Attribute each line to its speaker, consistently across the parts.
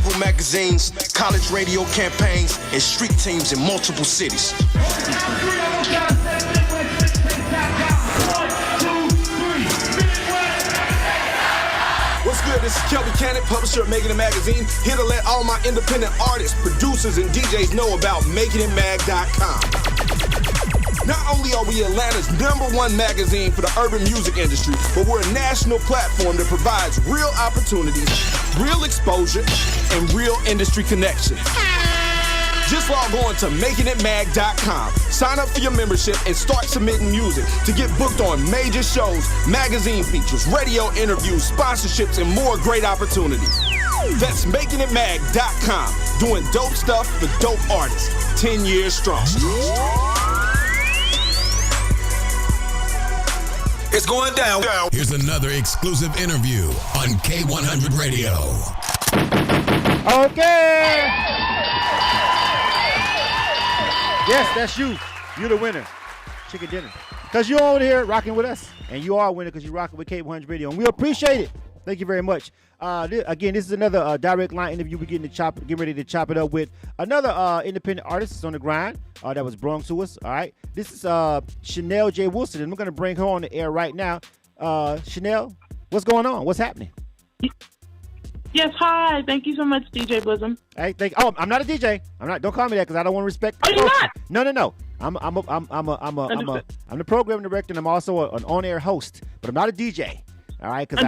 Speaker 1: several magazines, college radio campaigns, and street teams in multiple cities.
Speaker 2: What's good? This is Kelby Cannon, publisher of Making It Magazine, here to let all my independent artists, producers, and DJs know about MakingItMag.com. Not only are we Atlanta's #1 magazine for the urban music industry, but we're a national platform that provides real opportunities, real exposure, and real industry connection. Just log on to MakingItMag.com, sign up for your membership, and start submitting music to get booked on major shows, magazine features, radio interviews, sponsorships, and more great opportunities. That's MakingItMag.com, doing dope stuff for dope artists, 10 years strong.
Speaker 1: It's going down.
Speaker 3: Here's another exclusive interview on K-100 Radio.
Speaker 4: Okay. Yes, that's you. You're the winner. Chicken dinner. Because you're over here rocking with us. And you are a winner because you're rocking with K-100 Radio. And we appreciate it. Thank you very much. Again, this is another direct line interview. We're getting ready to chop it up with another independent artist that's on the grind that was brought to us. All right. This is Chanell J. Wilson, and we're going to bring her on the air right now. Chanell, what's going on? What's happening?
Speaker 5: Yes, hi. Thank you so much, DJ Bosom.
Speaker 4: Hey, I'm not a DJ. I'm not. Don't call me that because I don't want to respect.
Speaker 5: Oh, you're not?
Speaker 4: No. I'm the program director, and I'm also an on-air host, but I'm not a DJ. All right, because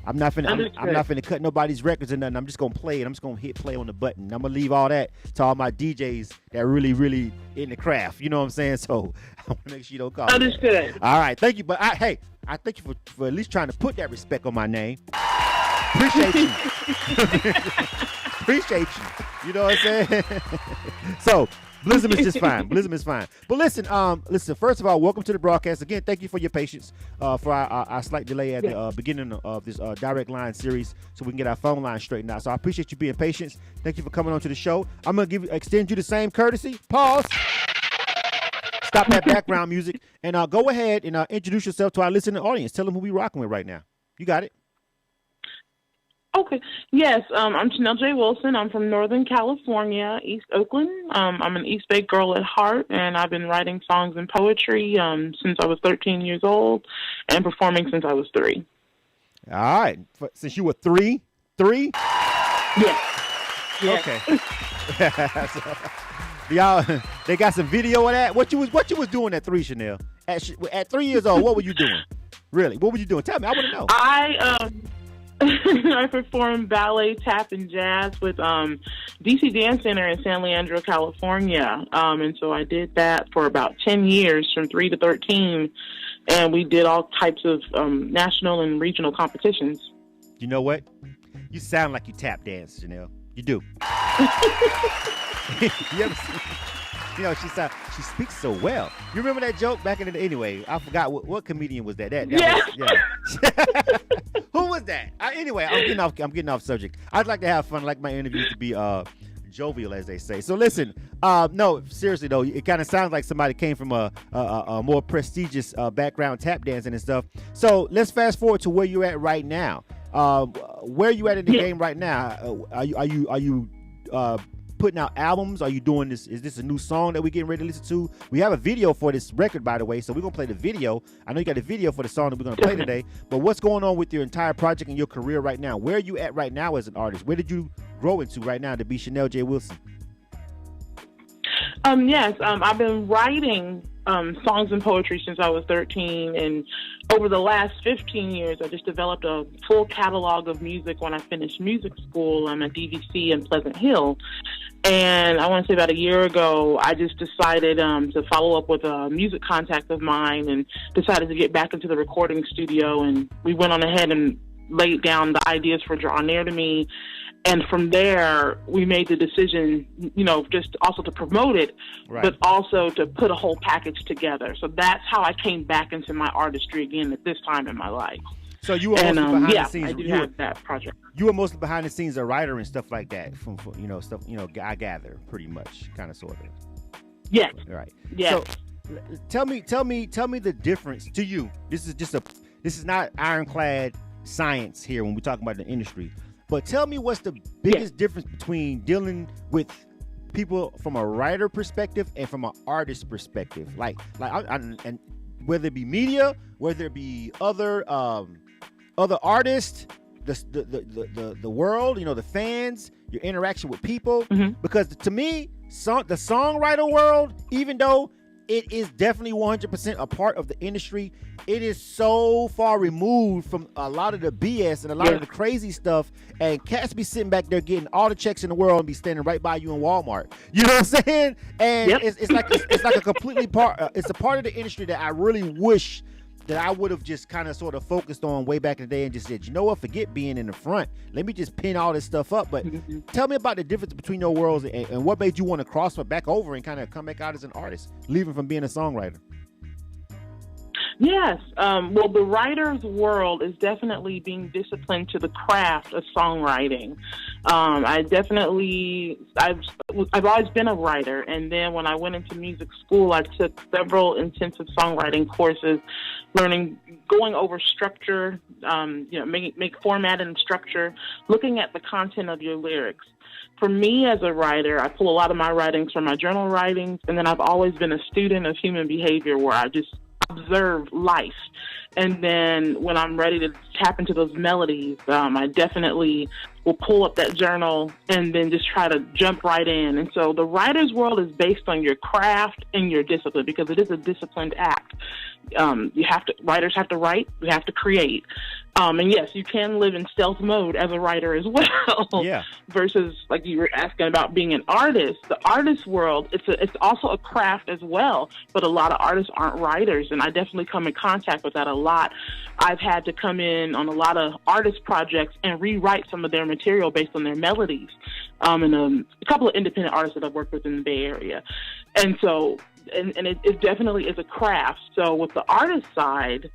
Speaker 4: I'm not finna cut nobody's records or nothing. I'm just gonna play it. I'm just gonna hit play on the button. I'm gonna leave all that to all my DJs that really, really in the craft. You know what I'm saying? So I want to make sure you don't call me.
Speaker 5: Understood.
Speaker 4: All right, thank you. But I thank you for at least trying to put that respect on my name. Appreciate you. Appreciate you. You know what I'm saying? So Blizzum is just fine. Blizzum is fine. But listen, first of all, welcome to the broadcast. Again, thank you for your patience for our slight delay at the beginning of this direct line series so we can get our phone line straightened out. So I appreciate you being patient. Thank you for coming on to the show. I'm going to extend you the same courtesy. Pause. Stop that background music. And go ahead and introduce yourself to our listening audience. Tell them who we rocking with right now. You got it.
Speaker 5: Okay. Yes, I'm Chanell J. Wilson. I'm from Northern California, East Oakland. I'm an East Bay girl at heart, and I've been writing songs and poetry since I was 13 years old and performing since I was 3.
Speaker 4: All right. Since you were 3?
Speaker 5: Yes.
Speaker 4: Okay. So, y'all, they got some video of that? What you was doing at 3, Chanell? At 3 years old, what were you doing? Really? What were you doing? Tell me. I want to know.
Speaker 5: I performed ballet, tap, and jazz with DC Dance Center in San Leandro, California. And so I did that for about 10 years, from 3 to 13. And we did all types of national and regional competitions.
Speaker 4: You know what? You sound like you tap dance, Chanell. You do. You ever see? You know, she speaks so well. You remember that joke back in the day? Anyway, I forgot what comedian was that. Yeah. Who was that? Anyway, I'm getting off subject. I'd like to have fun. I like my interviews to be jovial, as they say. So listen, no, seriously though, it kind of sounds like somebody came from a more prestigious background, tap dancing and stuff. So let's fast forward to where you're at right now. Where are you at in the game right now? Are you putting out albums? Are you doing this? Is this a new song that we're getting ready to listen to? We have a video for this record, by the way, so we're going to play the video. I know you got a video for the song that we're going to play today, but what's going on with your entire project and your career right now? Where are you at right now as an artist? Where did you grow into right now to be Chanell J. Wilson?
Speaker 5: Yes, I've been writing songs and poetry since I was 13, and over the last 15 years, I just developed a full catalog of music when I finished music school. I'm at DVC in Pleasant Hill, and I want to say about a year ago, I just decided to follow up with a music contact of mine and decided to get back into the recording studio, and we went on ahead and laid down the ideas for Draw Near to Me. And from there, we made the decision, just also to promote it, right, but also to put a whole package together. So that's how I came back into my artistry again at this time in my life.
Speaker 4: So you were mostly behind the scenes.
Speaker 5: I do have that project.
Speaker 4: You were mostly behind the scenes, a writer and stuff like that. From stuff, I gather pretty much, kind of, sort of.
Speaker 5: Yes.
Speaker 4: Right.
Speaker 5: Yes.
Speaker 4: So tell me the difference to you. This is not ironclad science here when we talk about the industry. But tell me what's the biggest difference between dealing with people from a writer perspective and from an artist perspective, and whether it be media, whether it be other artists, the world, the fans, your interaction with people. Because to me, the songwriter world, even though it is definitely 100% a part of the industry, it is so far removed from a lot of the BS and a lot of the crazy stuff. And cats be sitting back there getting all the checks in the world and be standing right by you in Walmart. You know what I'm saying? And it's like a completely it's a part of the industry that I really wish that I would have just kind of sort of focused on way back in the day and just said, you know what, forget being in the front. Let me just pin all this stuff up. But tell me about the difference between your worlds and what made you want to cross back over and kind of come back out as an artist, leaving from being a songwriter.
Speaker 5: Yes. Well, the writer's world is definitely being disciplined to the craft of songwriting. I've always been a writer. And then when I went into music school, I took several intensive songwriting courses, going over structure, make format and structure, looking at the content of your lyrics. For me as a writer, I pull a lot of my writings from my journal writings, and then I've always been a student of human behavior where I just observe life. And then when I'm ready to tap into those melodies, I definitely will pull up that journal and then just try to jump right in. And so the writer's world is based on your craft and your discipline, because it is a disciplined act. Writers have to write, you have to create. And yes, you can live in stealth mode as a writer as well. Yeah. Versus, like you were asking about being an artist, the artist world, it's also a craft as well. But a lot of artists aren't writers, and I definitely come in contact with that a lot. I've had to come in on a lot of artist projects and rewrite some of their material based on their melodies. And a couple of independent artists that I've worked with in the Bay Area. And so, and it definitely is a craft. So with the artist side,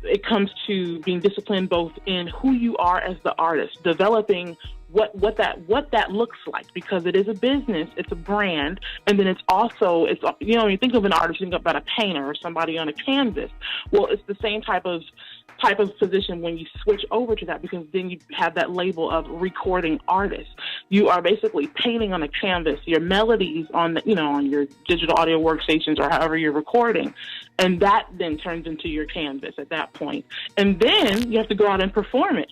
Speaker 5: it comes to being disciplined both in who you are as the artist, developing what that looks like, because it is a business, it's a brand, and then it's when you think of an artist, you think about a painter or somebody on a canvas. Well, it's the same type of position when you switch over to that, because then you have that label of recording artist. You are basically painting on a canvas your melodies on your digital audio workstations or however you're recording, and that then turns into your canvas at that point. And then you have to go out and perform it.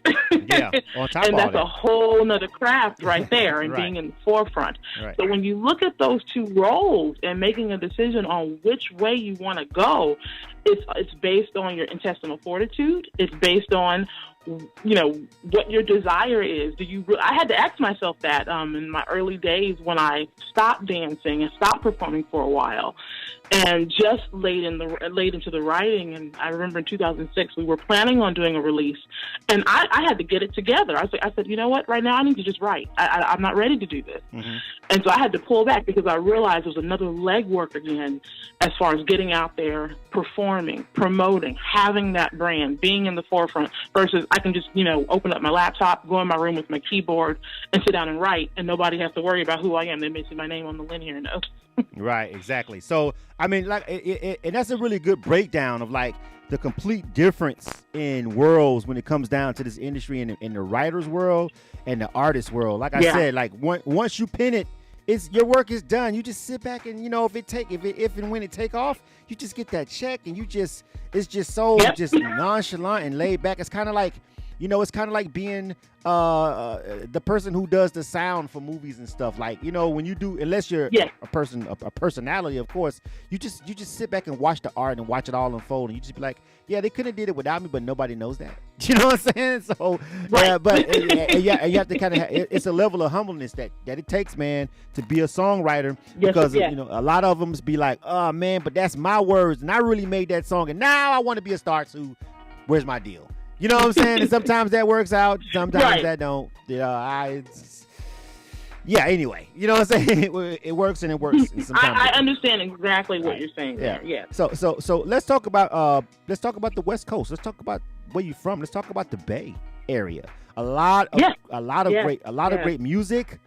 Speaker 4: Yeah, on top
Speaker 5: and
Speaker 4: of
Speaker 5: that's
Speaker 4: it.
Speaker 5: a whole nother craft right there, and being in the forefront. Right. So when you look at those two roles and making a decision on which way you want to go, it's based on your intestinal fortitude. It's based on what your desire is. I had to ask myself that in my early days when I stopped dancing and stopped performing for a while, and just laid into the writing. And I remember in 2006 we were planning on doing a release, and I had to get it together. I said, you know what? Right now I need to just write. I'm not ready to do this. Mm-hmm. And so I had to pull back, because I realized it was another legwork again as far as getting out there, performing, promoting, having that brand, being in the forefront, versus I can just, open up my laptop, go in my room with my keyboard and sit down and write, and nobody has to worry about who I am. They may see my name on the linear notes.
Speaker 4: Right, exactly. So, I mean, and that's a really good breakdown of the complete difference in worlds when it comes down to this industry in the writer's world and the artist world. Like I said, once you pin it, your work is done. You just sit back and if and when it take off, you just get that check, and it's just so just nonchalant and laid back. It's kind of like being the person who does the sound for movies and stuff. When you do, unless you're a personality, of course, you just sit back and watch the art and watch it all unfold, and you just be like, yeah, they couldn't have did it without me, but nobody knows that. You know what I'm saying? So, you have to kind of, it's a level of humbleness that it takes, man, to be a songwriter, because a lot of them be like, oh man, but that's my words, and I really made that song, and now I want to be a star too. Where's my deal? You know what I'm saying? And sometimes that works out, sometimes that don't. Anyway, you know what I'm saying? It works and it works. And
Speaker 5: I understand exactly what you're saying there. Yeah.
Speaker 4: So let's talk about the West Coast. Let's talk about where you're from. Let's talk about the Bay Area. A lot of great music.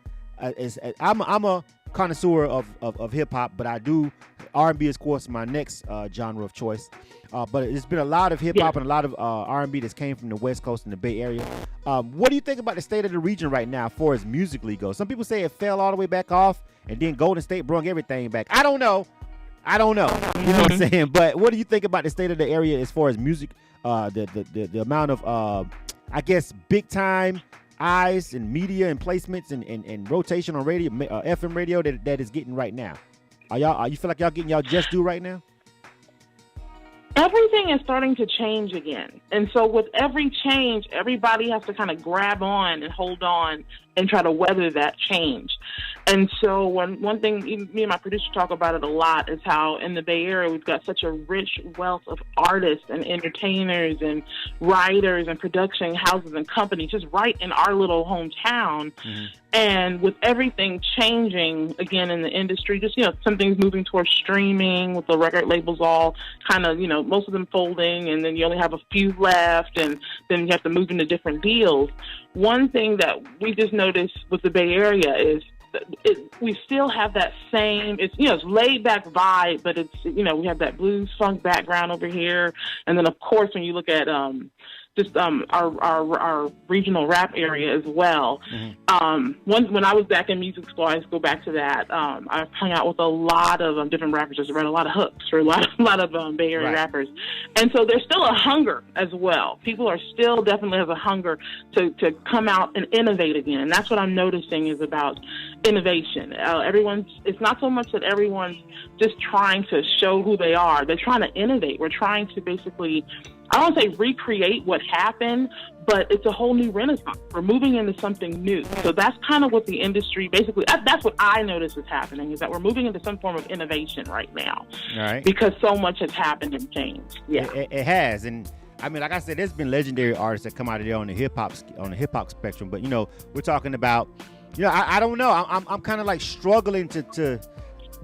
Speaker 4: I'm a connoisseur of hip hop, but I do R&B is, of course, my next genre of choice. But it's been a lot of hip hop and a lot of R&B that's came from the West Coast and the Bay Area. What do you think about the state of the region right now, as far as musically goes? Some people say it fell all the way back off, and then Golden State brought everything back. I don't know. You know what I'm saying? But what do you think about the state of the area as far as music? The amount of I guess big time eyes and media and placements and rotation on radio, FM radio that is getting right now. You feel like y'all getting y'all just due right now?
Speaker 5: Everything is starting to change again. And so with every change, everybody has to kind of grab on and hold on and try to weather that change. And so one thing, me and my producer talk about it a lot, is how in the Bay Area we've got such a rich wealth of artists and entertainers and writers and production houses and companies just right in our little hometown. Mm-hmm. And with everything changing again in the industry, just, some things moving towards streaming, with the record labels all kind of, most of them folding, and then you only have a few left, and then you have to move into different deals. One thing that we just noticed with the Bay Area is we still have that same, it's laid back vibe, but it's, we have that blues funk background over here. And then of course, when you look at, our regional rap area as well. Mm-hmm. When I was back in music school, I used to go back to that. I hung out with a lot of different rappers. Just read a lot of hooks for a lot of Bay Area rappers, and so there's still a hunger as well. People are still definitely have a hunger to come out and innovate again, and that's what I'm noticing is about innovation. It's not so much that everyone's just trying to show who they are. They're trying to innovate. We're trying to basically, I don't say recreate what happened, but it's a whole new renaissance. We're moving into something new. So that's kind of what the industry, basically, that's what I notice is happening, is that we're moving into some form of innovation right now. All right. Because so much has happened and changed. Yeah.
Speaker 4: It has. And I mean, like I said, there's been legendary artists that come out of there on the hip hop spectrum. But, we're talking about, I don't know. I'm kind of like struggling to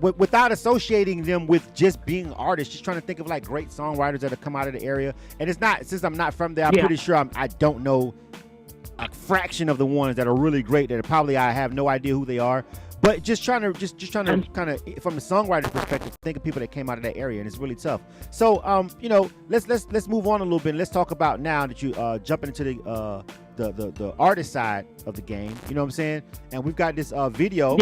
Speaker 4: without associating them with just being artists, just trying to think of like great songwriters that have come out of the area. And it's not, since I'm not from there, I'm pretty sure I don't know a fraction of the ones that are really great that probably I have no idea who they are. But just trying to kind of, from the songwriter's perspective, think of people that came out of that area, and it's really tough. So, let's move on a little bit. And let's talk about now that you jumping into the artist side of the game. You know what I'm saying? And we've got this video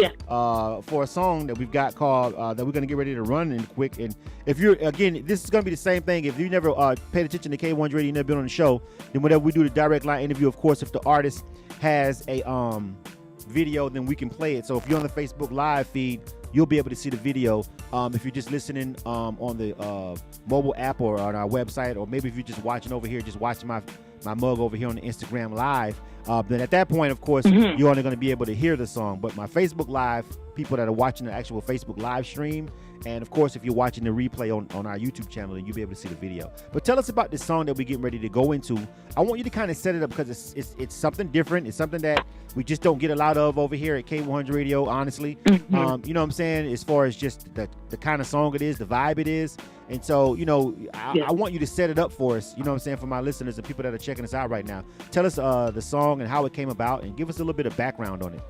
Speaker 4: for a song that we've got called that we're gonna get ready to run in quick. And if you're this is gonna be the same thing. If you never paid attention to K-100 Radio, you never been on the show, then whenever we do the direct line interview, of course, if the artist has a video, then we can play it. So if you're on the Facebook Live feed, you'll be able to see the video. If you're just listening on the mobile app or on our website, or maybe if you're just watching over here, just watching my mug over here on the Instagram Live, then at that point, of course, you're only going to be able to hear the song. But my Facebook Live, people that are watching the actual Facebook Live stream, and of course, if you're watching the replay on our YouTube channel, then you'll be able to see the video. But tell us about this song that we're getting ready to go into. I want you to kind of set it up because it's something different. It's something that we just don't get a lot of over here at K-100 Radio, honestly. You know what I'm saying? As far as just the kind of song it is, the vibe it is. And so, I want you to set it up for us, you know what I'm saying, for my listeners and people that are checking us out right now. Tell us the song and how it came about, and give us a little bit of background on it.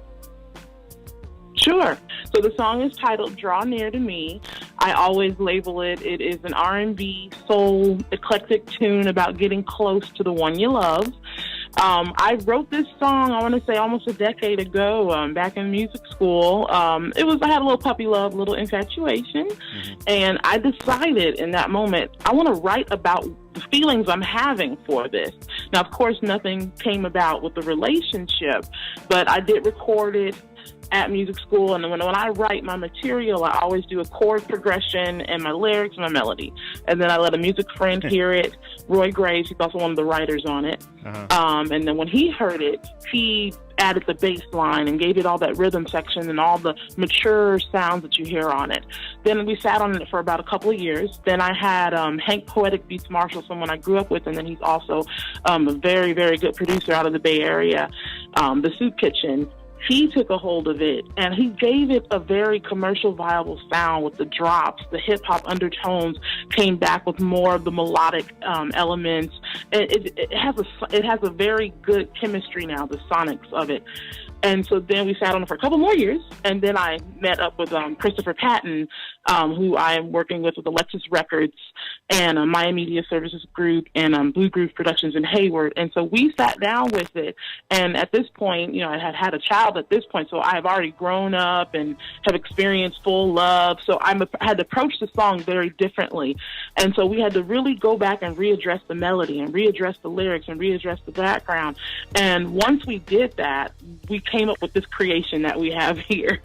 Speaker 5: Sure. So the song is titled Draw Near to Me. I always label it is an R&B, soul, eclectic tune about getting close to the one you love. I wrote this song, I want to say almost a decade ago, back in music school. I had a little puppy love, a little infatuation, and I decided in that moment, I want to write about the feelings I'm having for this. Now, of course, nothing came about with the relationship, but I did record it at music school, and when I write my material, I always do a chord progression and my lyrics and my melody, and then I let a music friend hear it, Roy Graves. He's also one of the writers on it. And then when he heard it, he added the bass line and gave it all that rhythm section and all the mature sounds that you hear on it. Then we sat on it for about a couple of years. Then I had Hank Poetic Beats Marshall, someone I grew up with, and then he's also a very, very good producer out of the Bay Area, the Soup Kitchen. He took a hold of it, and he gave it a very commercial viable sound with the drops. The hip-hop undertones came back with more of the melodic elements. It has a very good chemistry now, the sonics of it. And so then we sat on it for a couple more years, and then I met up with Christopher Patton, who I am working with Alexis Records and Maya Media Services Group and Blue Groove Productions in Hayward. And so we sat down with it, and at this point, I had a child at this point, so I have already grown up and have experienced full love. So I had to approach the song very differently. And so we had to really go back and readdress the melody and readdress the lyrics and readdress the background. And once we did that, we came up with this creation that we have here,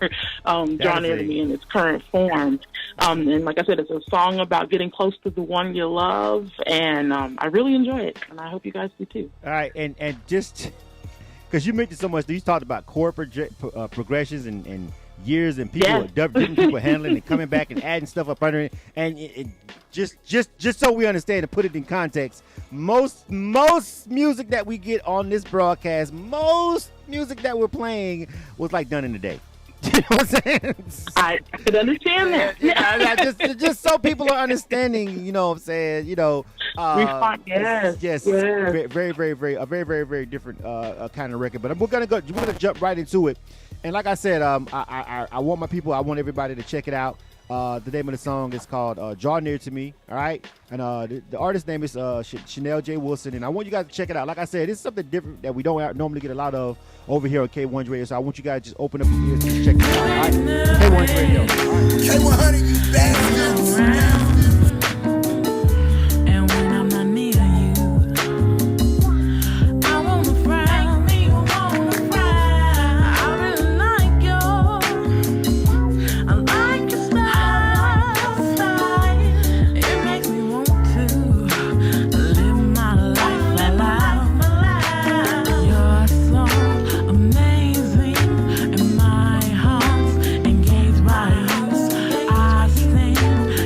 Speaker 5: Draw Near to Me in its current form. And like I said, it's a song about getting close to the one you love, and I really enjoy it, and I hope you guys do too.
Speaker 4: All right, and just because you mentioned so much, you talked about chord progressions and years and people, different people handling and coming back and adding stuff up under it, and just so we understand and put it in context, most music that we get on this broadcast, most music that we're playing was like done in a day. You know what I'm saying?
Speaker 5: I could understand that.
Speaker 4: Just so people are understanding, you know what I'm saying? Yes. Very, very, very different kind of record. But we're gonna jump right into it. And like I said, I want everybody to check it out. The name of the song is called Draw Near to Me, all right? And the artist's name is Chanell J. Wilson, and I want you guys to check it out. Like I said, it's something different that we don't normally get a lot of over here on K-100 Radio, so I want you guys to just open up your ears and check it out, all right? K-100 Radio. All right.
Speaker 1: K-100, you bastards.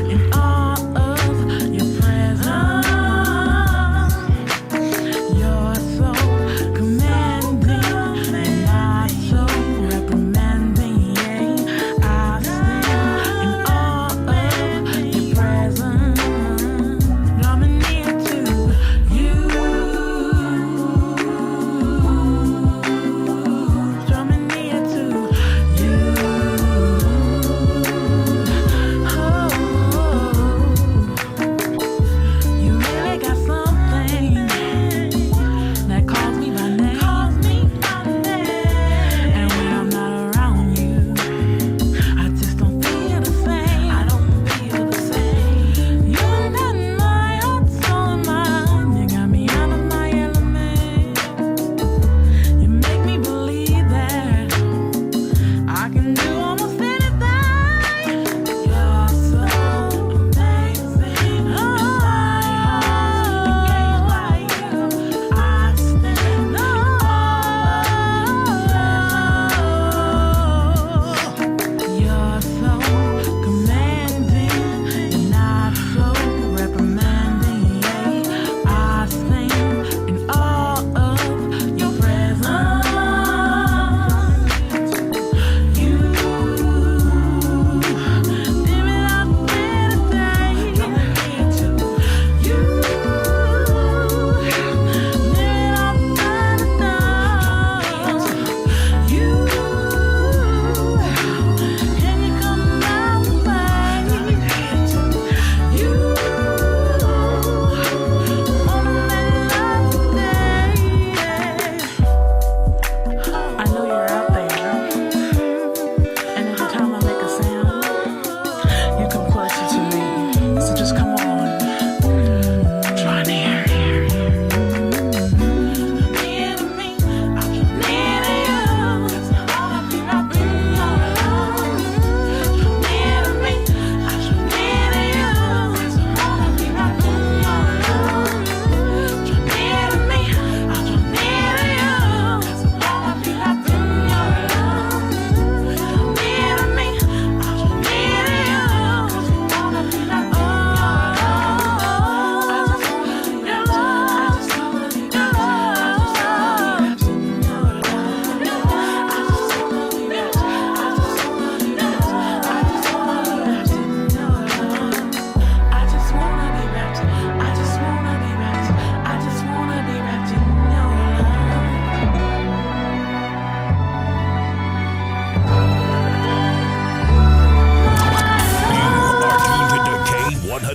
Speaker 6: In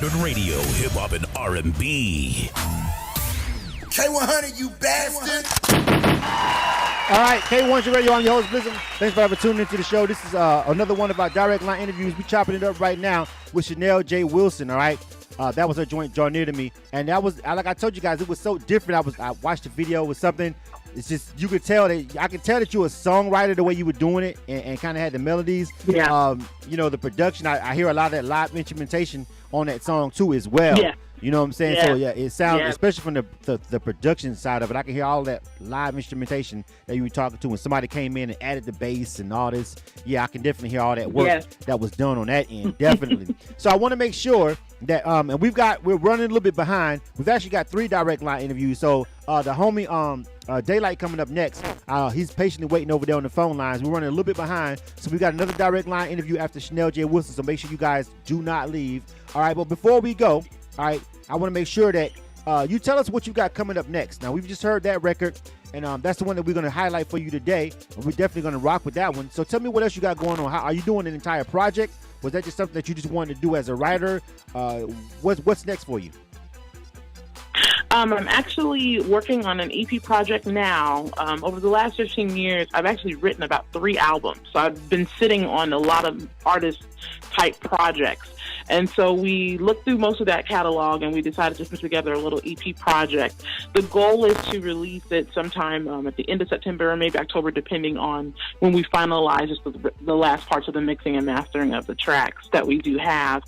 Speaker 6: K-100 Radio, hip hop and R&B.
Speaker 7: K-100, you bastard!
Speaker 4: All right, K-100 Radio, I'm your host, Blizzard. Thanks for tuning into the show. This is another one of our direct line interviews. We're chopping it up right now with Chanell J. Wilson, all right? That was her joint, Draw Near to Me. And that was, like I told you guys, it was so different. I watched the video with something. It's just, you could tell that, I could tell that you were a songwriter the way you were doing it and kind of had the melodies.
Speaker 5: Yeah.
Speaker 4: You know, the production, I hear a lot of that live instrumentation on that song too as well.
Speaker 5: Yeah.
Speaker 4: You know what I'm saying?
Speaker 5: Yeah.
Speaker 4: So yeah, it sounds, especially from the production side of it, I can hear all that live instrumentation that you were talking to when somebody came in and added the bass and all this. Yeah, I can definitely hear all that work that was done on that end, definitely. So I want to make sure that and we're running a little bit behind. We've actually got 3 direct line interviews. So the homie Daylight coming up next. He's patiently waiting over there on the phone lines. We're running a little bit behind, so we got another direct line interview after Chanell J. Wilson. So make sure you guys do not leave. All right, but before we go, all right, I want to make sure that you tell us what you got coming up next. Now, we've just heard that record, and that's the one that we're going to highlight for you today. And we're definitely going to rock with that one. So tell me what else you got going on. How are you doing an entire project? Was that just something that you just wanted to do as a writer? What's next for you?
Speaker 5: I'm actually working on an EP project now. Over the last 15 years, I've actually written about 3 albums. So I've been sitting on a lot of artist-type projects. And so we looked through most of that catalog and we decided to put together a little EP project. The goal is to release it sometime at the end of September or maybe October, depending on when we finalize just the last parts of the mixing and mastering of the tracks that we do have.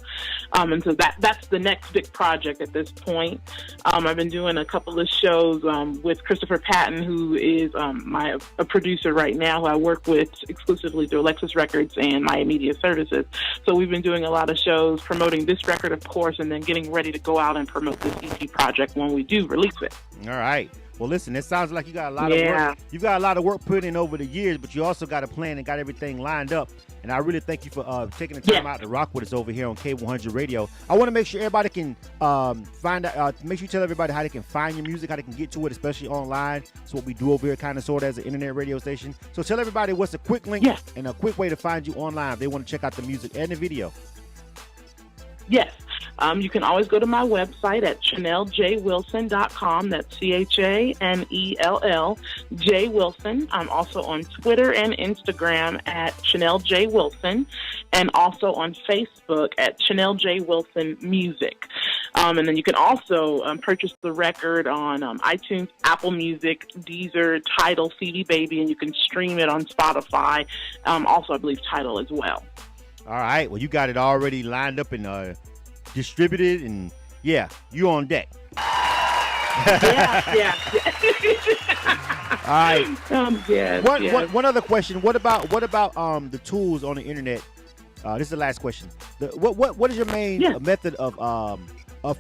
Speaker 5: And so that's the next big project at this point. I've been doing a couple of shows with Christopher Patton, who is a producer right now who I work with exclusively through Alexis Records and My Media Services. So we've been doing a lot of shows promoting this record, of course, and then getting ready to go out and promote this EP project when we do release it.
Speaker 4: All right. Well, listen, it sounds like you got a lot of work. You've got a lot of work put in over the years, but you also got a plan and got everything lined up. And I really thank you for taking the time out to rock with us over here on K100 Radio. I want to make sure everybody can find out, make sure you tell everybody how they can find your music, how they can get to it, especially online. It's what we do over here, kind of sort of as an internet radio station. So tell everybody what's a quick link and a quick way to find you online if they want to check out the music and the video.
Speaker 5: Yes. You can always go to my website at ChanellJWilson.com. That's ChanellJ Wilson. I'm also on Twitter and Instagram at Chanell J. Wilson, and also on Facebook at Chanell J. Wilson Music. And then you can also purchase the record on iTunes, Apple Music, Deezer, Tidal, CD Baby, and you can stream it on Spotify. Also, I believe Tidal as well.
Speaker 4: All right. Well, you got it already lined up and distributed, and you on deck.
Speaker 5: Yeah.
Speaker 4: All right. One other question. What about the tools on the internet? This is the last question. What is your main method of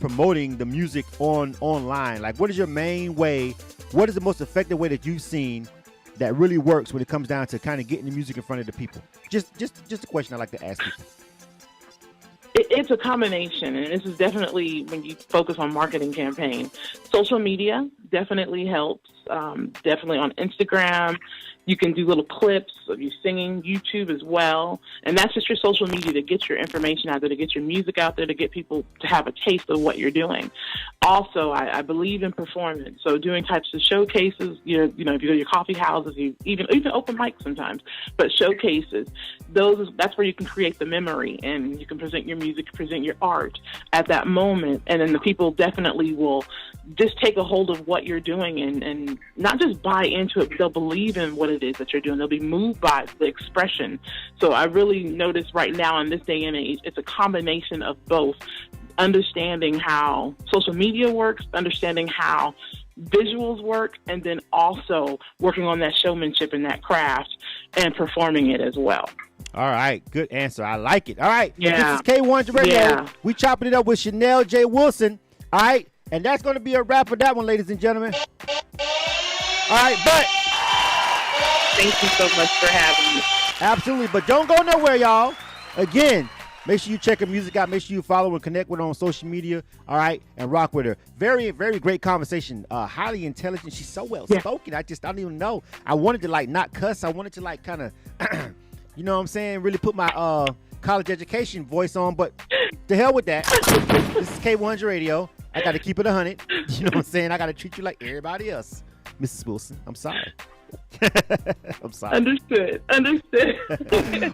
Speaker 4: promoting the music online? Like, what is your main way? What is the most effective way that you've seen that really works when it comes down to kind of getting the music in front of the people? Just a question I like to ask people.
Speaker 5: It's a combination, and this is definitely when you focus on marketing campaign. Social media definitely helps. Definitely on Instagram. You can do little clips of you singing, YouTube as well. And that's just your social media to get your information out there, to get your music out there, to get people to have a taste of what you're doing. Also, I believe in performance. So doing types of showcases, if you go to your coffee houses, even open mics sometimes, but showcases, that's where you can create the memory and you can present your music, present your art at that moment. And then the people definitely will just take a hold of what you're doing and not just buy into it, but they'll believe in what it is that you're doing. They'll be moved by the expression. So I really notice right now in this day and age, it's a combination of both. Understanding how social media works, understanding how visuals work, and then also working on that showmanship and that craft and performing it as well.
Speaker 4: All right. Good answer. I like it. All right.
Speaker 5: Yeah.
Speaker 4: This is K100 Radio. Yeah. We chopping it up with Chanell J. Wilson. All right. And that's going to be a wrap for that one, ladies and gentlemen. All right. But
Speaker 5: thank you so much for having me.
Speaker 4: Absolutely. But don't go nowhere, y'all. Again, make sure you check her music out. Make sure you follow and connect with her on social media. All right. And rock with her. Very, very great conversation. Highly intelligent. She's so well spoken. I don't even know. I wanted to not cuss. I wanted to kind of, you know what I'm saying? Really put my, college education voice on, but to hell with that. This is K-100 Radio. I got to keep it 100. You know what I'm saying? I got to treat you like everybody else. Mrs. Wilson, I'm sorry. I'm sorry.
Speaker 5: Understood.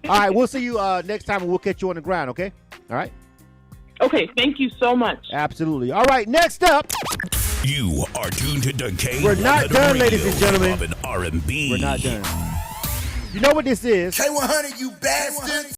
Speaker 4: All right, we'll see you next time, and we'll catch you on the ground, okay? All right?
Speaker 5: Okay, thank you so much.
Speaker 4: Absolutely. All right, next up.
Speaker 6: You are tuned to the K-100
Speaker 4: We're not done, ladies and gentlemen.
Speaker 6: Hip-hop and R&B.
Speaker 4: We're not done. You know what this is?
Speaker 1: K-100, you bastard.